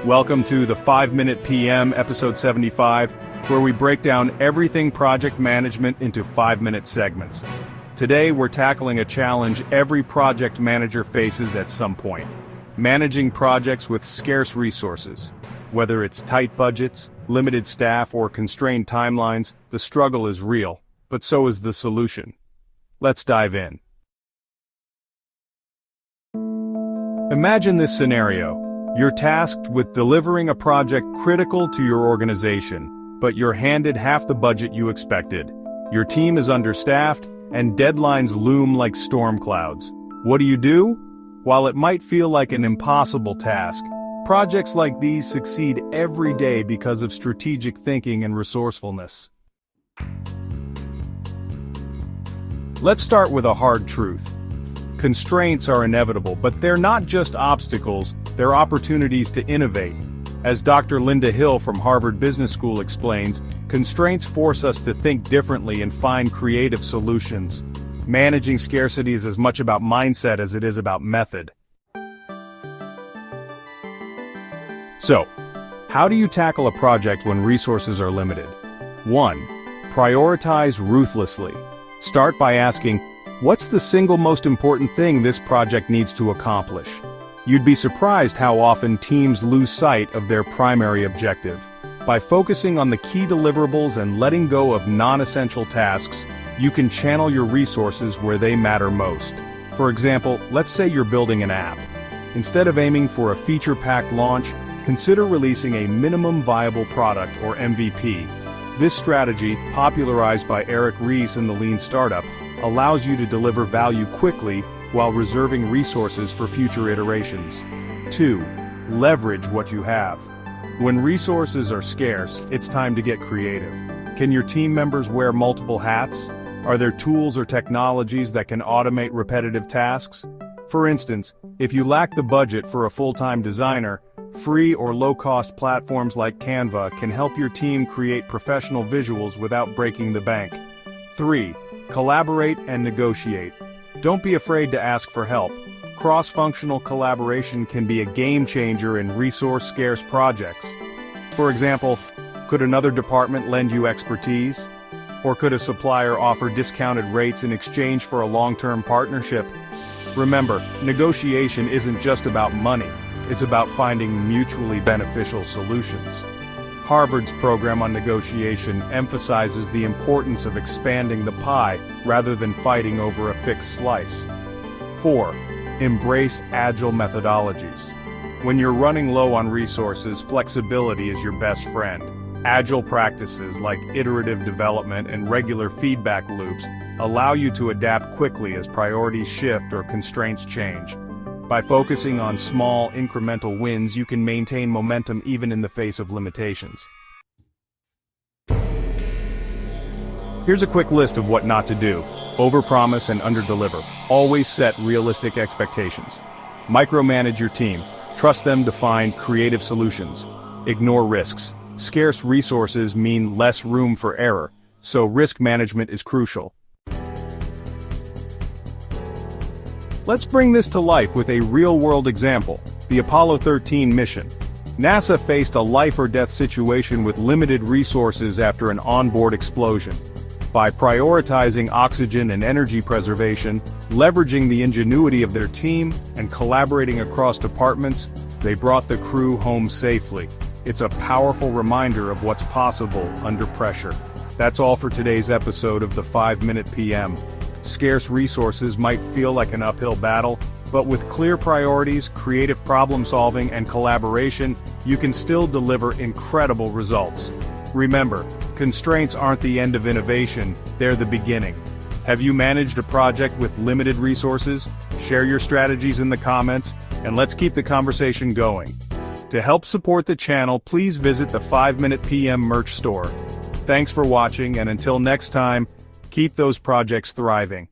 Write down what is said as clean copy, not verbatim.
Welcome to the 5-Minute PM, episode 75, where we break down everything project management into 5-minute segments. Today we're tackling a challenge every project manager faces at some point: managing projects with scarce resources. Whether it's tight budgets, limited staff, or constrained timelines, the struggle is real, but so is the solution. Let's dive in. Imagine this scenario. You're tasked with delivering a project critical to your organization, but you're handed half the budget you expected. Your team is understaffed, and deadlines loom like storm clouds. What do? While it might feel like an impossible task, projects like these succeed every day because of strategic thinking and resourcefulness. Let's start with a hard truth. Constraints are inevitable, but they're not just obstacles, they're opportunities to innovate. As Dr. Linda Hill from Harvard Business School explains, constraints force us to think differently and find creative solutions. Managing scarcity is as much about mindset as it is about method. So, how do you tackle a project when resources are limited? 1. Prioritize ruthlessly. Start by asking, what's the single most important thing this project needs to accomplish? You'd be surprised how often teams lose sight of their primary objective. By focusing on the key deliverables and letting go of non-essential tasks, you can channel your resources where they matter most. For example, let's say you're building an app. Instead of aiming for a feature-packed launch, consider releasing a minimum viable product, or MVP. This strategy, popularized by Eric Ries in the Lean Startup, allows you to deliver value quickly while reserving resources for future iterations. 2. Leverage what you have. When resources are scarce, it's time to get creative. Can your team members wear multiple hats? Are there tools or technologies that can automate repetitive tasks? For instance, if you lack the budget for a full-time designer, free or low-cost platforms like Canva can help your team create professional visuals without breaking the bank. 3. Collaborate and negotiate. Don't be afraid to ask for help. Cross-functional collaboration can be a game-changer in resource-scarce projects. For example, could another department lend you expertise? Or could a supplier offer discounted rates in exchange for a long-term partnership? Remember, negotiation isn't just about money. It's about finding mutually beneficial solutions. Harvard's program on negotiation emphasizes the importance of expanding the pie rather than fighting over a fixed slice. 4. Embrace agile methodologies. When you're running low on resources, flexibility is your best friend. Agile practices like iterative development and regular feedback loops allow you to adapt quickly as priorities shift or constraints change. By focusing on small, incremental wins, you can maintain momentum even in the face of limitations. Here's a quick list of what not to do. Overpromise and underdeliver. Always set realistic expectations. Micromanage your team. Trust them to find creative solutions. Ignore risks. Scarce resources mean less room for error, so risk management is crucial. Let's bring this to life with a real-world example, the Apollo 13 mission. NASA faced a life-or-death situation with limited resources after an onboard explosion. By prioritizing oxygen and energy preservation, leveraging the ingenuity of their team, and collaborating across departments, they brought the crew home safely. It's a powerful reminder of what's possible under pressure. That's all for today's episode of the 5-Minute PM. Scarce resources might feel like an uphill battle, but with clear priorities, creative problem-solving, and collaboration, you can still deliver incredible results. Remember, constraints aren't the end of innovation, they're the beginning. Have you managed a project with limited resources? Share your strategies in the comments, and let's keep the conversation going. To help support the channel, please visit the 5-Minute PM merch store. Thanks for watching, and until next time, keep those projects thriving.